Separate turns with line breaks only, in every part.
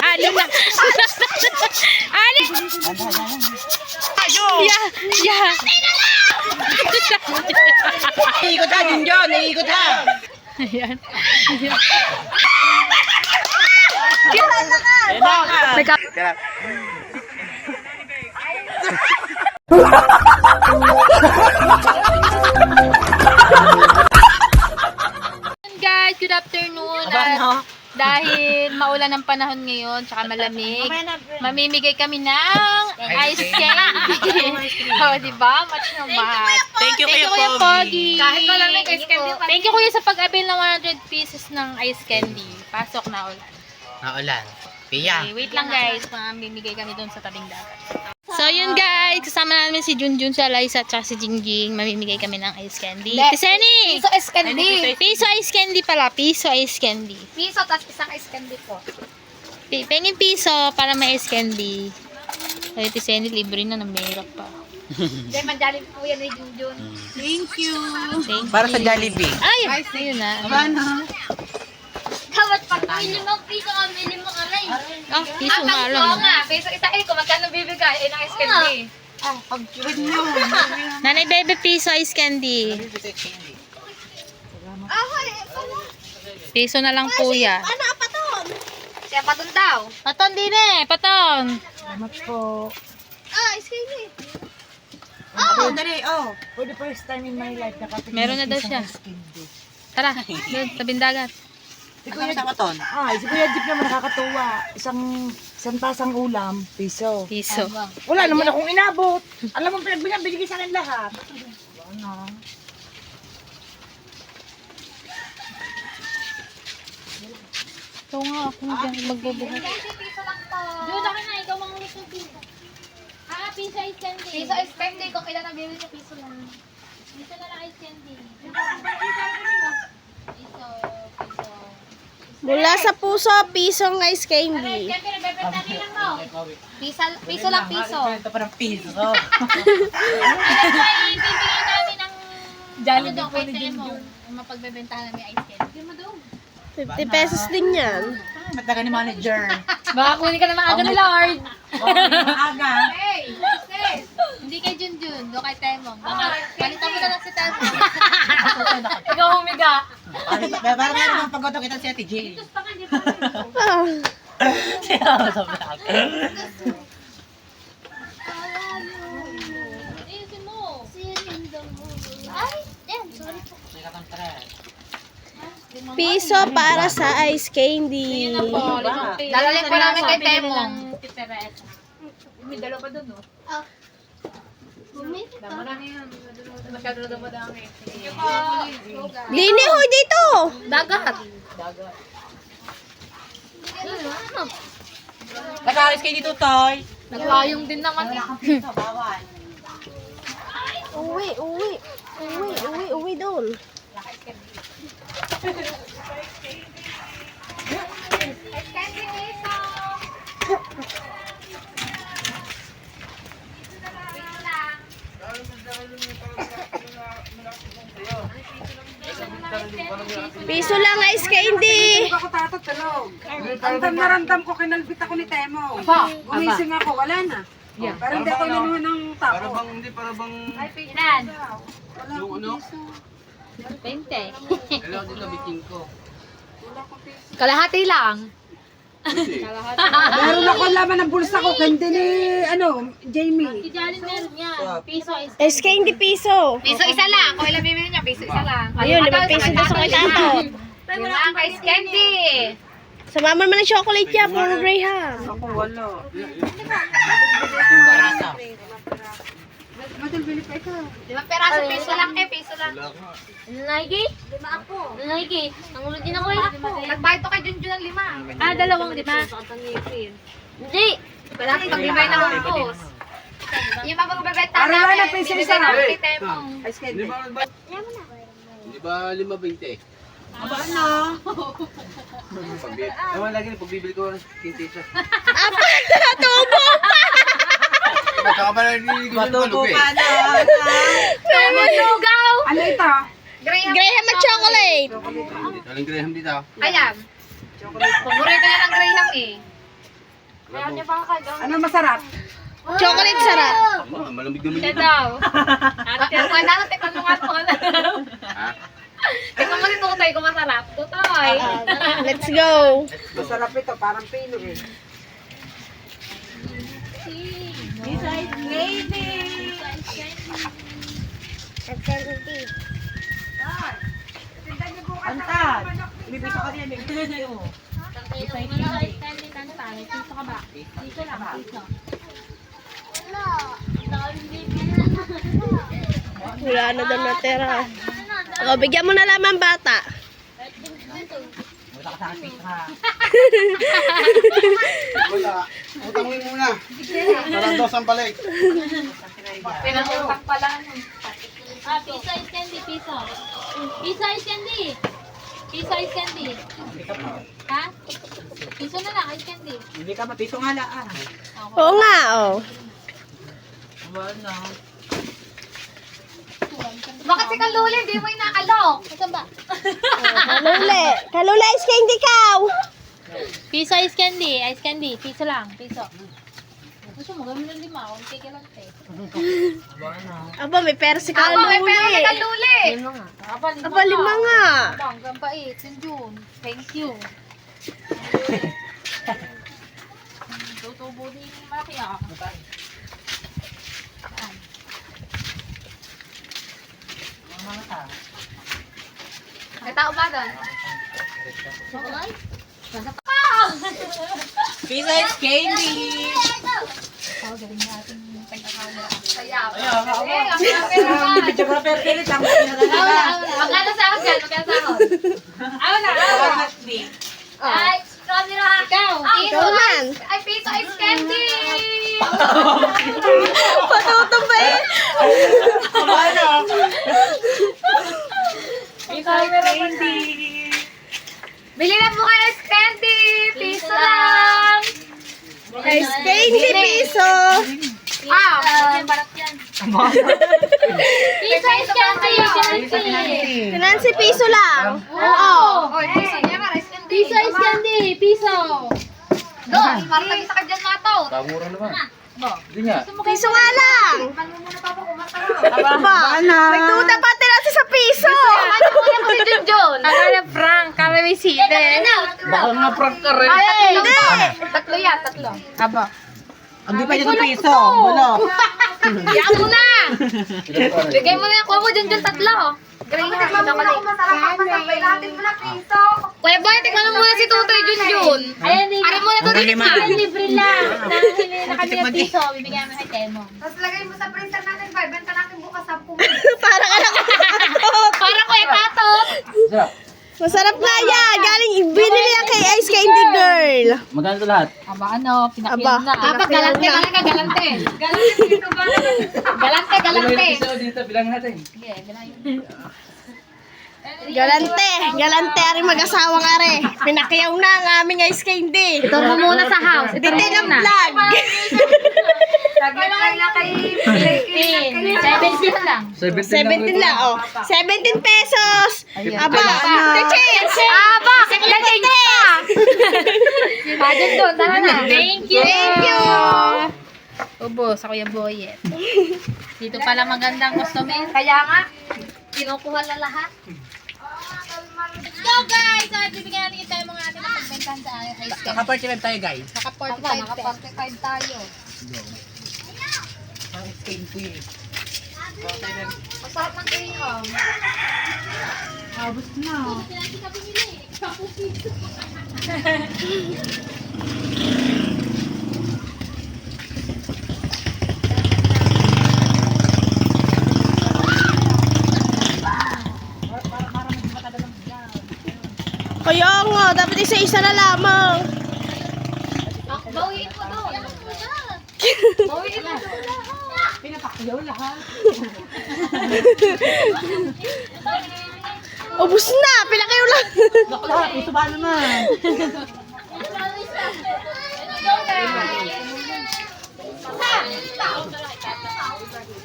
Ali na. Ali! Yeah.
Iikot ha, Junjun. Iikot ha.
Ayan. Guys, good afternoon. Dahil maulan ang panahon ngayon, tsaka malamig, mamimigay kami ng ice candy. O, diba? Much na match.
Thank you,
Kuya
Kuya
Pogi.
Kahit malamig ice candy.
Thank you, Kuya, sa pag-avail ng 100 pieces ng ice candy. Pasok na ulan.
Naulan. Pia.
Okay, wait lang guys, mamimigay kami doon sa tabing dagat. So yun guys, kasama namin si Junjun, si Alaysa, at si Jingjing. Mamimigay kami ng ice candy. Tiseni!
Piso ice candy.
Piso ice candy pala, piso ice candy.
Piso, tapos isang ice candy po.
Pengin piso para may ice candy. Ay, Tiseni, libre na, mahirap pa.
Hindi, manjalim po yan ni Junjun.
Thank you.
Para sa Jollibee.
Ay, ayun na.
Dapat pag minimum piso ang minimum aray.
Ah, piso nga
Oo
lang.
nga, piso isa kung magkano bibigay, ng ice candy.
Nanay Bebe, piso ice candy. Piso na lang po yan.
Ano, paton? Siya paton daw.
Paton din eh, paton.
Salamat po.
Ice candy.
Oh, dali, oh. For the first time in my life, nakapit
Meron na daw siya. Tara, doon, tabing dagat.
Si Kuya sa katon.
Si Kuya Jeep naman nakakatuwa. Isang tasang ulam, piso.
Piso.
Wala naman akong inabot. Alam mo, pinagbigyan, binigay sa akin lahat. Ano?
Ikaw nga, ako na dyan magbubuhat.
Piso lang po.
Doon ako na, ikaw mga gusto piso. Piso ice candy.
Piso ice candy, kung kailan nabili niya, piso lang.
Piso na lang ice candy. Piso.
Mula sa puso, pisong ice candy.
Siyempre, nabebenta nilang mo.
Piso lang, piso.
Ito pa ng piso.
Ay, bibigyan namin ng
Jollibee
ano
po
daw,
ni
kay Temo.
Junjun.
Ang mapagbebentahan namin ice candy. Bigyan mo daw.
50 pesos din yan.
Mataga ni manager.
Baka kunin ka na maaga ni Lord.
Aga.
Hey, sis! Hindi kay Junjun, doon kay Temong. Palitan mo na lang si Temong.
Ikaw humiga.
Para meron ng paggoto kita si Ate Jill.
Ah,
Siya sa vlog.
Ayusin mo.
Ay, yan, sorry po.
piso para sa ice candy.
Dalaling po namin kay Temong.
May dalawa pa doon, no? Marami yan. Masyado na madami.
Lini, hoy dito!
Dagat.
Nag-alis kayo dito, Toy.
Naglayong din naman.
Bawal.
Uwi doon. Piso lang ice candy.
Ako tatatulog. Rantam na rantam ko, kinalbit ako ni Temo. Gumising ako, wala na. Parang hindi ako nanuhan ng tapo.
Para bang, hindi, para bang,
Ilan?
yung ano,
20.
kailangan dito biting ko.
Kalahati lang.
Hindi.
Meron ako laman ng bulsa ko, hindi ni, Jamie.
Si Jalen meron yan. Piso ice
Ice candy piso.
Piso isa lang. Kung ilang bibili niya, piso isa lang.
Ayun, 5 piso doon sa kay Tato.
Limang ice candy.
Samaman naman ng chocolate niya, puro Graham.
Ako wala.
Parasa.
Madal, bili pa ikaw.
5 peraso, piso lang piso lang.
Wala ka.
Nike?
5 ako.
Nike? Nangulo din ako eh.
Nagbayad to kay Junjun ng 5.
Ah, 2, 5. Hindi.
Wala kang paglibay na umpos. Yung mapagbebenta
Araw
namin,
na, piso
bibigyan
isa lang.
namin kay Temong.
Ice
Di
candy.
ba 5-20?
Aba, ano?
Ewan lagi na, pagbibili ko ng kintisya.
Tubo!
Baka ba naliligo ng
Matuto
malubi?
ka na.
Temong lugaw!
Ano ito?
Graham.
Graham at chocolate.
Walang Graham dito.
Ayan. Paborito niya ng Graham eh.
Ano masarap?
Chocolate sarap.
Malamig naman
Siya
dito.
daw. Ano, tikman mo nga ito.
Ha?
Tikman mo si Tutoy kung masarap. Tutoy.
Let's go.
Masarap ito, parang pino eh.
Antad. Bibito ka din. Bibito na sa'yo.
Wala na daw natira. O, bigyan mo na lamang bata.
Wala ka sa akin, Pito ha.
Wala. Utang mo muna. Parang dos ang balik.
Pinag-utang pala.
Piso is candy, piso. Piso is candy. Piso is candy. Ha? Piso na lang, is candy.
Hindi ka mapiso nga laan.
Oo nga, oh.
Wala.
Bakit si Kaluli? Hindi mo inakalok.
Saan ba?
Kalule. Kalule ice candy cow.
Piso is candy, ice candy. Piso lang, piso. Gusto mo, gawin ng lima. Huwag tigil lang, te.
Aba, may pera si
Ako, may pera si
Kalule.
Kaluli.
Aba, lima nga.
Aba, hanggang pait. Yun June. Thank you. Tutubo din yung malaki ah.
May tao ba doon?
Pizza is candy.
Kaya. Ang pera.
Picture ko na pero kilit lang.
Magkano sa akin dyan? Magkano sa akin? Awa na. Ay, strawberry ha. Ikaw.
Ikaw naman.
Ay, piso is candy.
Patutumbay.
Pizza is candy.
Bili na po kayo is candy. Piso lang.
Ice candy piso.
Barat yan. Piso is candy.
Nancy piso lang. Oo.
Oh, piso niya. Ice candy.
Piso is candy, piso.
Doon, para tagisa ka dyan mato.
Pamura naman. Hindi nga.
Piso nga lang.
Tikman mo muna pa po kung masarap.
Aba, may duda pa natin sa piso.
Ano muna po si Junjun?
Akala prank, kala may side.
Baka nga prank ka rin.
Tatlo yan, tatlo.
Aba.
Hindi pa dito piso. Wala.
Yan mo na! Bigay mo na yan. Kuha mo Junjun tatlo. Graham, chocolate. Kuya Boy, tikman mo muna si Tutoy Junjun.
Ayan,
Ari mo na ito tikman.
libre lang. Nakakili na kami ng piso, bibigyan mo kay Temo.
Tapos lagay mo sa printer natin, 5. Benta natin bukas 10.
Para ka lang.
Para Kuya Katot.
Masarap na yan. Galing binili yan kay Ice Candy Girl.
Magkano ito lahat?
Aba, ano, pinakil na.
Dapat galante, galante, galante. Galante dito ba? Galante, galante.
Dito, bilang natin.
Sige, bilangin.
Galante. Galante. Ari mag-asawa nga re. Pinakyaw na ang aming Ice Candy.
Ito mo muna sa house. Ito
Hindi ng vlog.
Lagyan lang na kay
17 lang.
17 lang, oh. 17 pesos. Aba, change.
Aba, lagay pa. Budget doon, tara na.
Thank you.
Thank you.
Ubo, sa Kuya Boyet. Dito pala magandang customer.
Kaya nga, kinukuha na lahat.
Let's go guys! So, bibigyan natin tayo mga ating pagbentahan sa aking ice cream.
Naka-45 tayo guys.
Naka 45 pesos.
45 tayo.
Ang candy.
Masarap ng Graham.
Habos na.
Pinati ka binili. Papupiso.
Kaya nga, dapat isa-isa na lamang.
Bawiin ko doon. Bawiin mo doon.
Pinapakyaw lahat.
Ubus na, pinakayo lang.
Lahat, piso ba naman?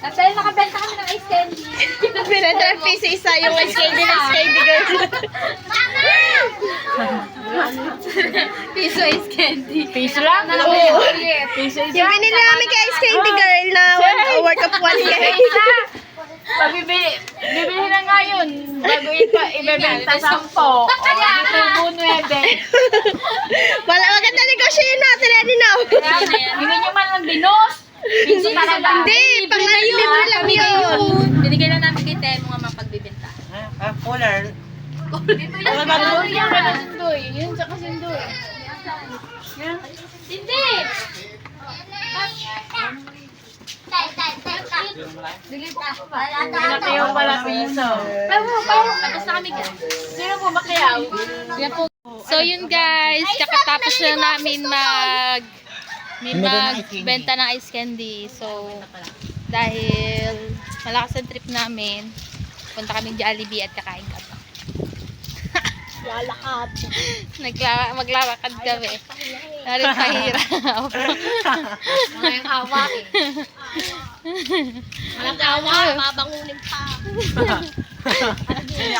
At dahil nakabenta kami ng ice candy.
Pinadrop piso isa yung ice candy girl.
Piso is candy.
Piso lang?
Oo.
Piso isa?
Yung binili namin kay ice candy girl na worth of 1K.
Bibili na nga yun. Bago ibebenta 10. Kaya tubo 9.
Maganda negosyo yun natin, Eddie now.
Hindi nyo man lang binos. Piso talaga.
Hindi, pang-libre lang yun.
Binigay lang namin kay Temo nga mapagbibenta.
Cooler.
Dito yan.
Doon yan ka na sundoy. Yun sa kasundoy.
Hindi.
Pinakayaw pala piso.
Tapos na kami guys.
Sino po makayaw?
Yan po. So yun guys, kakatapos na namin magbenta ng ice candy. So dahil malakas ang trip namin, punta kaming Jollibee at kakain kami.
Lalakad.
Maglalakad kami. Narin pahirap.
Ngayong hawak eh.
Walang awa, mabangunin pa.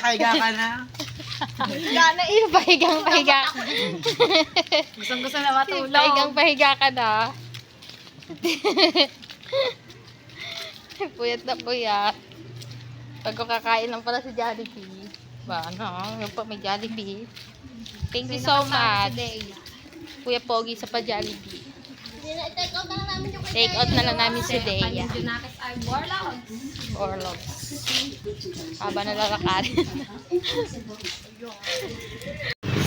Kaya ka na.
Gana
Pahigang-pahiga.
Gustong-gusto na matulog.
Pahigang-pahiga ka na. Puyat na puyat. Pag kakain lang pala sa Jollibee. Ba, ano? Yung pa may Jollibee. Thank you so much. Kuya Pogi sa pa Jollibee. Take out na lang namin si Dea.
Junakis ay warlock.
Orlogs. Haba na lalakarin.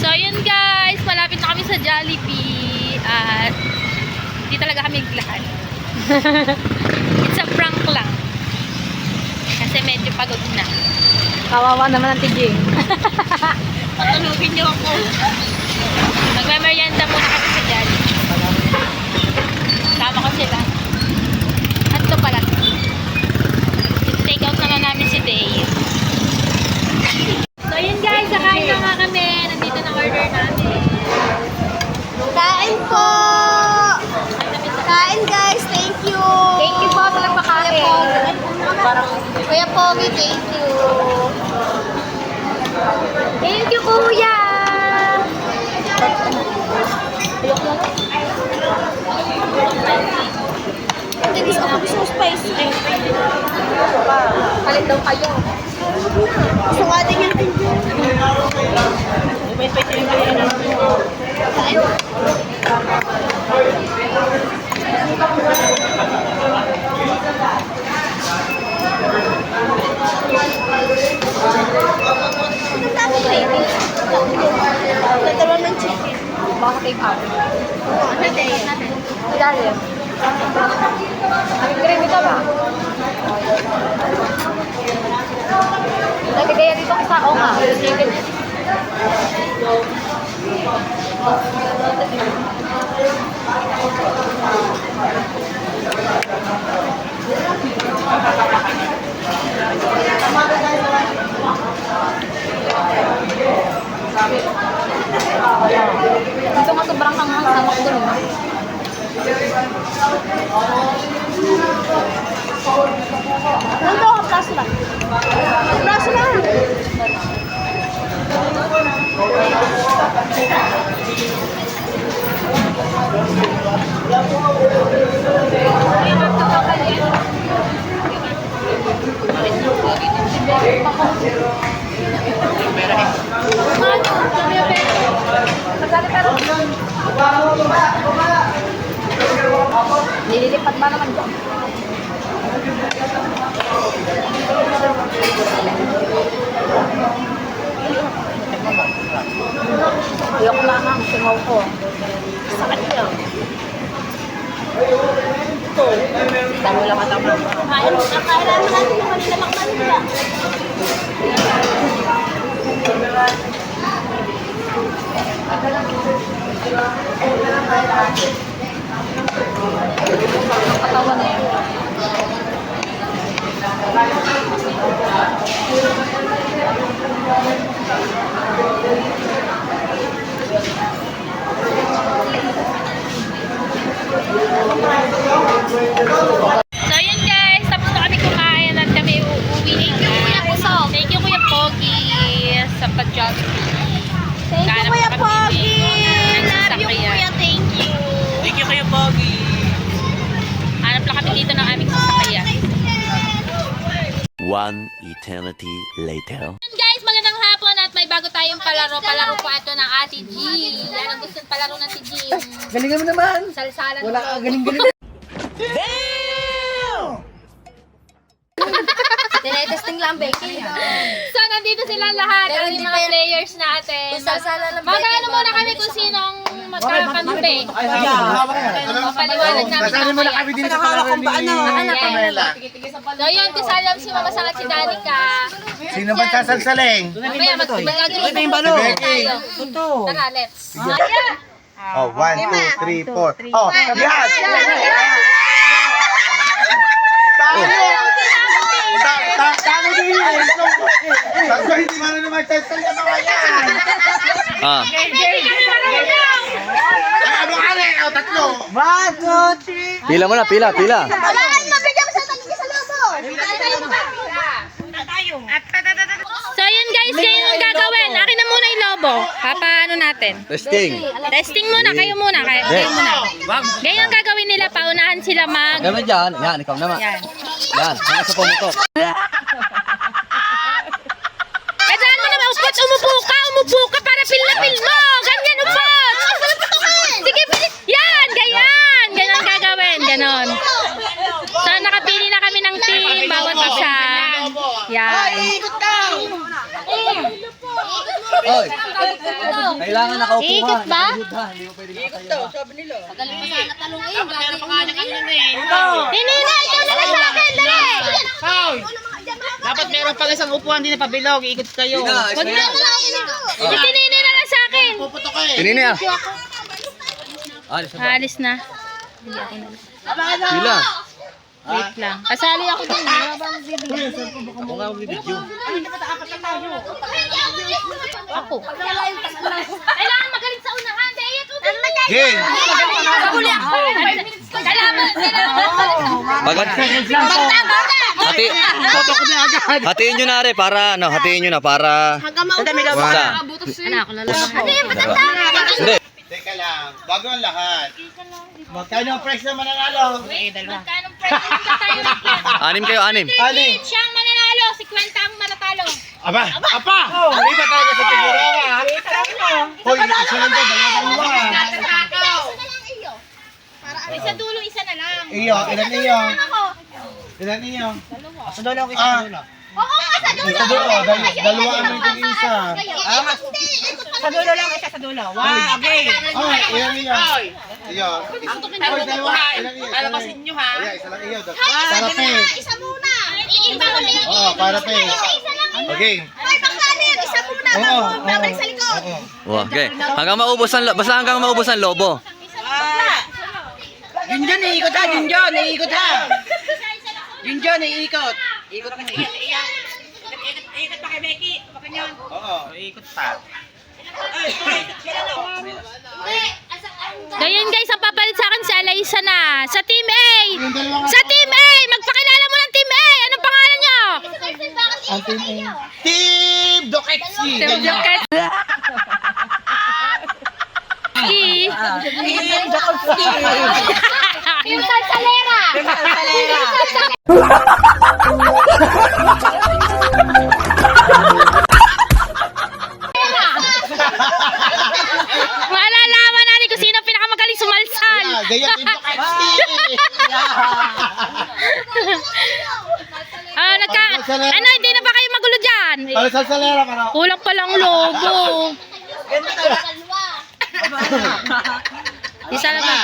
So, yun guys. Malapit na kami sa Jollibee. At hindi talaga kami naglakad. It's a prank lang. Kasi medyo pagod na.
Kawawa naman ang tiging.
Patulugin niyo ako. Magme-merienda muna kami sa Jollibee. Tama ko sila. At ito pala. Take out na lang namin si Dave. So yun guys, nakain na nga kami. Nandito na order namin.
Kain po! Kain guys, thank you!
Thank you po sa nagpakain.
Kuya Pogi, thank you!
Thank you, kuya!
Hindi, gusto ko spicy.
Palit daw kayo.
Gusto nga din yung kain. Ang dami gravy. Natawa ng chicken.
Baka take out.
Ano din?
Ilalim. Ang gravy ka ba? Lagi kaya dito sa ako nga. Chicken. Dito nga sobrang hanghang sa McDonald's.
Nandito ka, braso lang. Braso lang.
Nililipat ba naman dyan? Ayoko lang ang singaw ko. Sakit yun. Ito. Dami lang at ako.
Kailangan natin yung manilamak na nila.
Katawan na yun.
So yun guys, tapos na kami kumain at kami uuwi. Thank you Kuya Puso. Thank you Kuya
One eternity later.
Guys, magandang hapon at may bago tayong palaro. Palaro po ito ng Ate G. Yan ang gusto palaro ng Ate G.
Galingan mo naman.
Salsalan.
Wala ka, galing-galing.
Tinetesting lang, Becky.
So, nandito sila lahat. Ang mga players natin. Magkano muna kami kung sino ang magkakampi. Paliwanag namin.
Kasali mo na kami din sa palaro ni Pamela.
So, yun, kasalam si Mama Sang at si Danica.
Sino ba sasalsaling?
Mamaya, mag-agree
Si Becky.
tayo. Tara, let's.
Oh, 1, 2, 3, 4. Oh, yan! Tama din yun. Tatlo, hindi mo na naman sasalsaling mga yan.
Ah.
Ay, ano ka rin? Oh, tatlo.
1, 2, 3.
Pila mo na, pila.
So, yun guys, kayo yung gagawin. Akin na muna yung lobo. Papaano natin?
Testing.
Testing muna, kayo muna. Kayo muna. Ganyan ang gagawin nila, paunahan sila mag...
Gamit dyan. Yan, ikaw naman.
Yan.
Yan, hanggang sa pumutok.
Kadaan mo naman, umupo ka para feel na feel mo. Ganyan, upot. Sige, bilis. Yan, ganyan. Ganyan ang gagawin, ganon. So, nakapili na kami ng team, bawat isa. Yan.
Oy. Kailangan nakaupo ka.
Ikot ba?
Hindi mo pwede nakatayo ba?
Hinina, ikaw na lang sa akin, dali.
Dapat meron pang isang upuan din na pabilog. Ikot kayo.
Huwag na. Itinini na lang sa akin.
Pinini ah. Alis na ba?
Alis na.
Pila.
Wait lang. Kasali ako din.
Ako nga magbibidyo.
Ako. Kailangan magaling sa unahan. Daya, tutin.
Game!
Huli ako. Kailangan.
Bagat. Hatiin nyo na rin para, hatiin nyo na para... Basta. Hindi.
Teka lang, bago ang lahat. Magkano ang price na mananalo?
Magkano price tayo?
Anim kayo, anim.
Ani?
Siyang mananalo. 50 ang manatalo.
Aba! Apa! Hindi ba talaga sa Tigurawa? Hoy, isa lang ba? Dalawa.
Isa dulo, isa na lang.
Iyo, ilan iyo? Ilan iyo?
Sa dulo ako isa dulo.
Oo, sa dulo.
Sa dulo, dalawa ang may tig-isa.
Sa dulo lang, isa sa dulo. Wow, okay.
Ay, ilan iyo? Iyo. Hoy, dalawa. Ilan iyo?
Alabasin nyo ha.
Iya, isa lang iyo. Para pay.
Isa muna. Iiba ko na yung
Oo, para pay.
isa lang.
Okay.
Hoy, bakla yan. Isa muna.
Oo.
Babalik sa likod.
Okay. Hanggang maubos ang, basta hanggang maubos ang lobo.
Junjun, iikot ha. Junjun, iikot ha. Junjun, iikot. Ikot na. Ikot pa kay Becky. Baka nyon.
Oo.
Iikot pa.
Ganyan guys, ang papalit sa akin si Alaysa na. Sa Team A! Sa Team A! Magpakilala mo ng Team A! Anong pangalan nyo?
Team Doketsi!
Team Joket. Team Salsalera! Malalaman natin kung sino pinakamagaling sumalsal.
Ganyan Team Doketsi!
Ano, hindi na ba kayo magulo dyan?
Para sa salera, para.
Kulang palang logo. Isa na ba?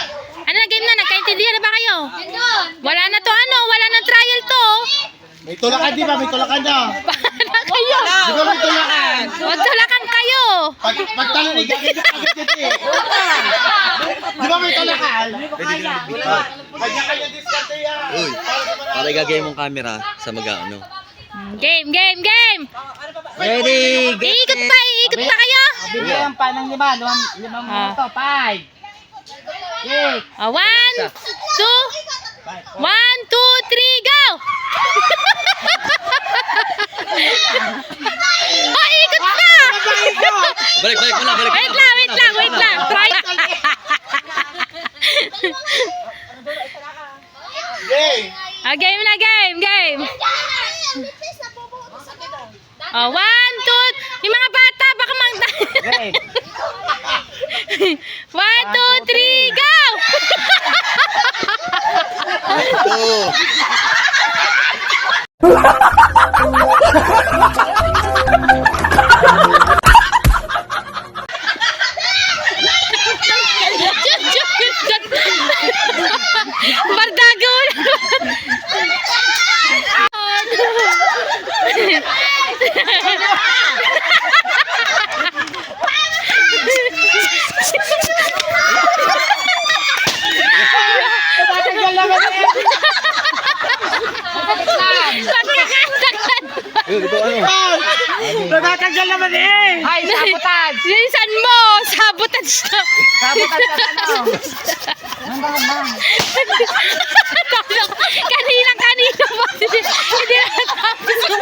Ano na game na? Nagkaintindihan na ba kayo? Wala na to ano? Wala na trial to.
May tulakan di ba? May tulakan na.
Paano kayo?
Di ba may tulakan?
Magtulakan kayo.
Pagtanong, agad eh. Di ba may tulakan? Kanya-kanya diskarte yan.
Uy, para igagay mong camera sa mag-ano.
Game, game, game.
Ready,
Iikot pa kayo.
Bigyan pa ng limang minuto. 5. 6.
1, 2, 1, 2, 3, go! Ikot pa!
Balik mo na, balik mo na.
Wait lang. Try.
Game!
Game na, game. Oh, 1, 2, yung mga bata, baka mang...
Okay.
1, 2, 3, go!
Oh.
Bardago!
Nagtatanggal naman eh! Ay, sabotage!
Linisan mo! Sabotage na!
Sabotage ka ano?
Kanina mo. Hindi natapos mo.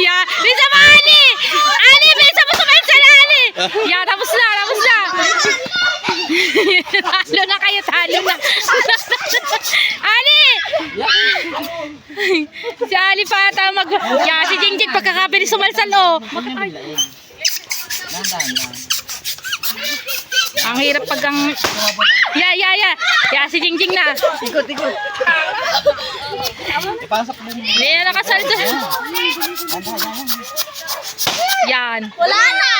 Yeah. Lisa mo, Ali! Ali, bisa mo sumayin sa Ali! Yeah, tapos na. Talo na kayo, talo na. Ali! Si Ali pa yata mag... Yeah, si Jingjing pagkakabili sumalsal, oh. Ang hirap pag ang... Yeah. Yeah, si Jingjing na.
Ikot. Ipasok mo.
Hindi na nakasalto. Yan.
Wala na!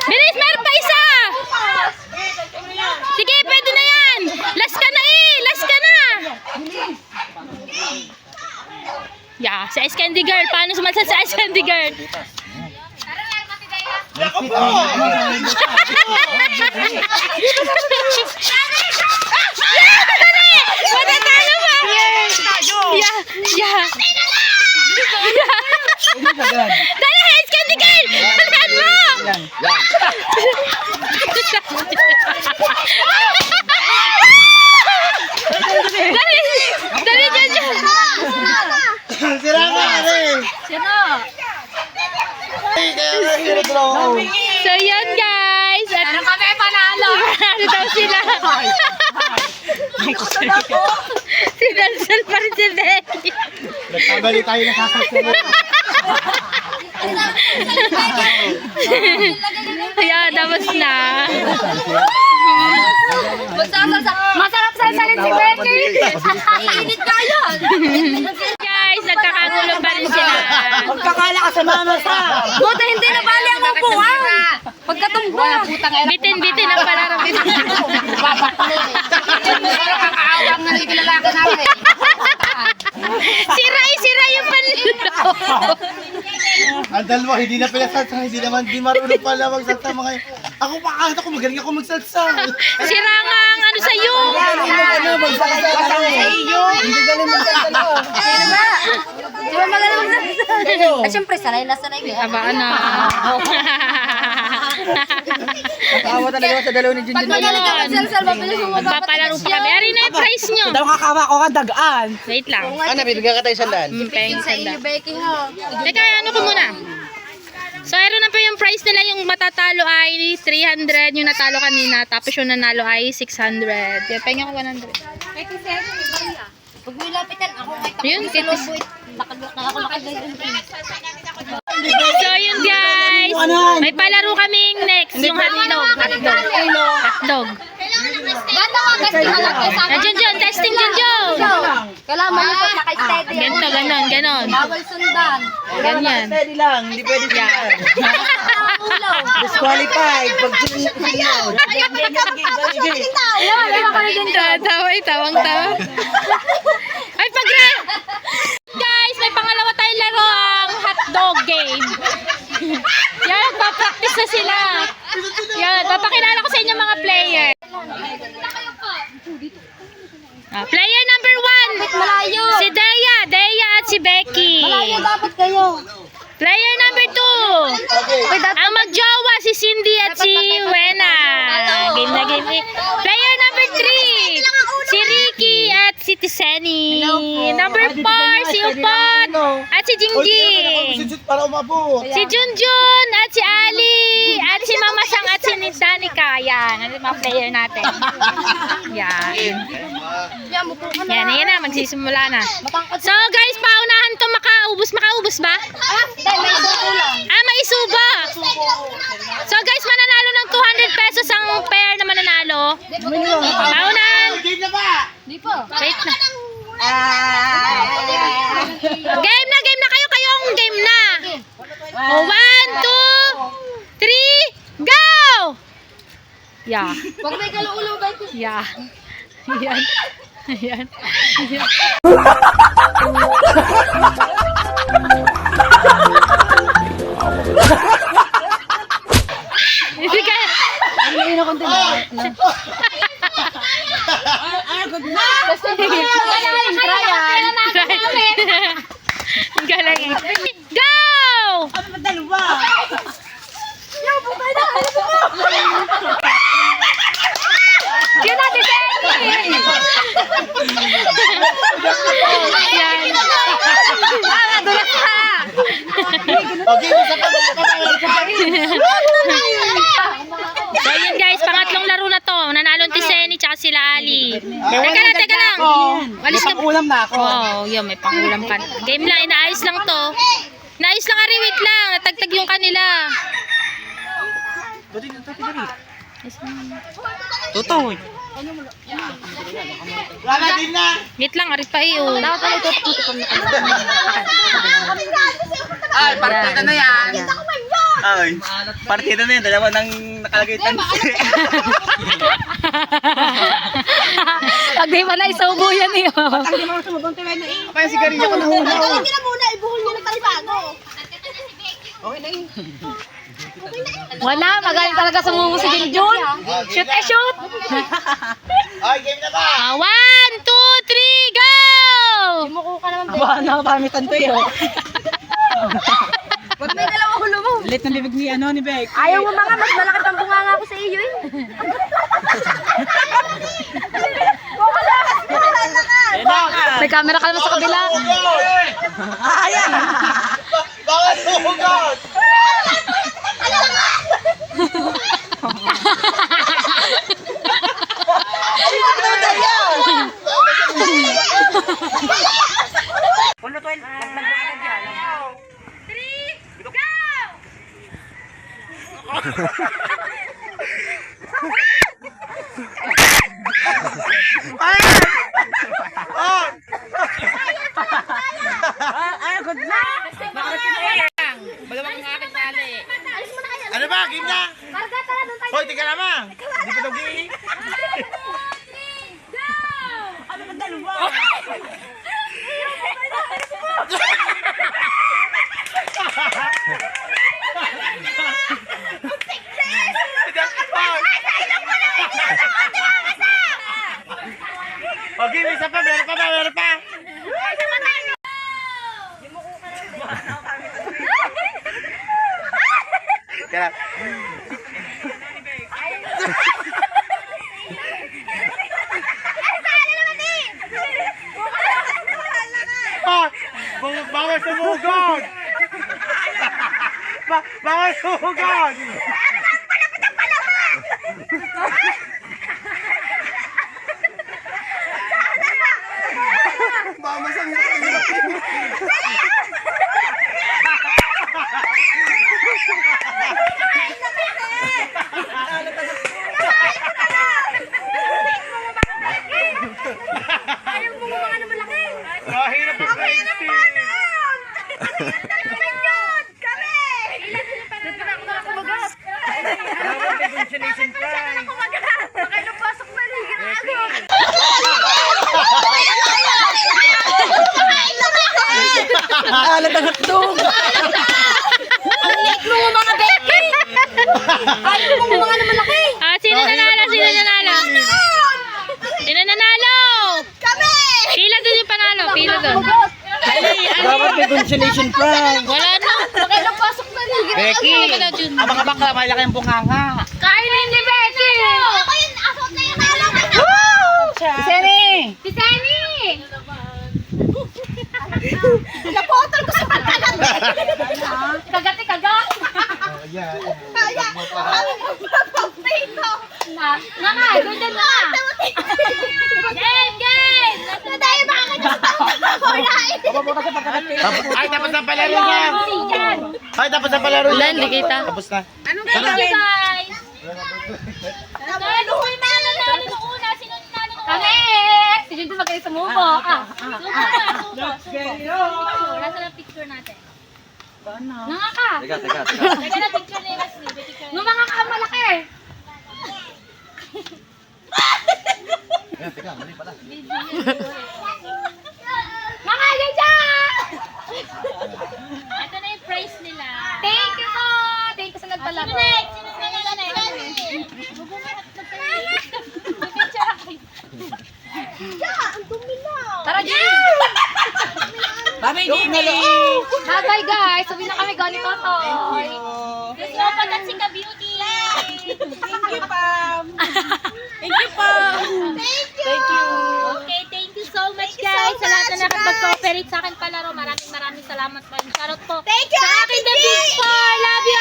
Bilis, meron pa isa! Sige, pwede na yan! Last ka na! Yeah, si Ice Candy Girl. Paano sumalsal si Ice Candy Girl? Matatalo ba? Yeah. Dali, Ice Candy Girl! Dalihan mo! Dali, Jojo!
Sira ka rin.
Sino?
Ay, kaya nga hirap lang.
So, yun guys. At
Pero kami panalo!
ano daw sila? Sinalsal pa rin si Becky.
Nagkabali tayo na sasasunod.
Ayan, tapos na.
Masarap salsalin si Becky! Init ka yun!
Guys, nagkakagulo pa rin sila.
Magkakala ka sa mama sa!
Buta hindi na bali ang upuan! Pagkatumbo!
Bitin ang palarapin. Sira yung panlo.
Ang dalawa, hindi na pinasalsa, hindi marunong pala magsalsa mga yun. Ako pa, kahit ako magaling ako magsalsa.
Sira nga ang ano sa'yo.
Magsalsa ka lang sa iyo. Hindi galing magsalsa lang.
Di ba magaling magsalita? At syempre, sanay na sanay ka.
Aba, ano.
Nakawa talaga ako sa dalaw ni Junjun.
Pag magaling ka magsalsal, mabilis mo
Magpapalaro pa kami. Ari na yung price nyo.
Daw kakawa ko ka dagaan.
Wait lang.
Ano, bibigyan ka tayo sandaan?
Peng
sa iyo, Becky, ha?
Teka, ano ko muna? So, ayun na po yung price nila. Yung matatalo ay 300. Yung natalo kanina. Tapos yung nanalo ay 600. Yung pengen ko 100.
Pag may lapitan, ako kahit
Yun,
ako sa lobo, nakakulakad na yung
So, yun guys. May palaro kaming next. Yung hotdog.
Ganda nga, guys, kinalagay sa akin.
Junjun, testing Junjun.
Kailangan malusot, naka-steady.
Ganito, ganon.
Bawal sundan.
Ganyan.
Steady lang, hindi pwede siya.
Ulaw.
Disqualified. Pag sinunod.
Tawang-tawa. Ay, guys, may pangalawa tayong laro ang hotdog game. Yan, papractice na sila. Yan, papakilala ko sa inyo mga player. Player number 1,
Malayo.
si Dea at si Becky.
Malayo dapat kayo.
Player number 2, ang magjowa si Cindy at si Wena. Game na game. Player number 3, si Ricky at si Tiseni. Number 4, si Upot at si Jingjing.
Para umabot.
Si Junjun at si Ali at si Mama Sang at si Danica. Yan, ano yung mga player natin. Yan. Yan na, magsisimula na. So guys, paunahan to Makaubos ba? May suba. So guys, mananalo ng 200 pesos ang pair na mananalo. Paunan.
Game na ba?
Wait na. Game na kayo. Kayong game na. 1, 2, 3, go! Yeah.
Huwag may kaluulubay ko.
Yeah. Yan. Yan. Hindi ka. Galing. Go! Yun natin, Jenny! Yan. Dulas ka!
Okay, isa pa.
So yun guys, pangatlong laro na to. Nanalon si Senny tsaka sila Ali. Teka lang. Walis ka.
Ulam na ako.
Oh, yun, may pangulam ka. Game lang, inaayos lang to. Inaayos lang, Ari, wait lang. Natagtag yung kanila.
Tutoy.
Wala din na.
Wait lang, Ari pa iyo.
Ay, partida na yan. Ay, partida na yan. Dalawa nang nakalagay tansi.
Pag di pa na isaubo yan iyo.
Kaya sigarilyo ko nahula.
Hindi na muna, ibuhol nyo na palibago.
Wala, magaling talaga sa mumu si Junjun. Shoot eh, shoot.
Ay, game na ba?
1, 2, 3, go!
Aba, nakapamitan to yun.
Huwag may dalawa hulo mo.
Lit ng bibig ni Beck.
Ayaw mo mga, mas malaki pang bunganga ko sa iyo eh.
May camera ka naman sa kabila.
Ayan! Bakit sumugat? Ano ba? Game na? Hoy, tika naman! Hindi pa nag-i- Okay, isa pa, meron pa. Kaya bawal sumugod! Bawal sumugod! Mahirap ang Christy! Congratulations, Frank!
Alat ang hotdog.
Sino nanalo? Sino nanalo?
Kami!
Pila doon yung panalo. Pila doon.
Dapat may consolation prize.
Wala na.
Pasok na rin.
Becky, abang bakla, malaki ang bunganga.
Kainin ni Becky.
Ako yun, asot na yung alam.
Seni!
Si Sunny.
Napotol ko sa pagkagat.
Kagati kagat.
Kaya,
Nga, doon dyan nga. Game!
na tayo makakita sa tao.
Ay, tapos na palaro niya. Ay, tapos na palaro niya. Hindi kita. Tapos na.
Anong
Thank you,
gagawin?
guys. Nanalo nung una. Sino nanalo nung una? Kami! Si Junjun magaling sumubo. Nasa na picture natin? Nanga ka!
Teka.
Teka na picture ni Leslie. Numanga ka malaki!
Teka, mali pala.
Mga ganyan! Ito na yung prize nila. Thank you po! Thank you sa nagpalaro. Sino next? Tara, Jim! Bye-bye, guys! Sabi na kami ganito to. Let's go pagkat si Ka-Beauty!
Thank you, Pam. Thank you, Pam.
Okay, thank you so much, guys. Sa lahat na nakapag-cooperate sa akin palaro. Maraming salamat po. Shoutout po.
Thank you,
Sa akin, The Big Four. Love you,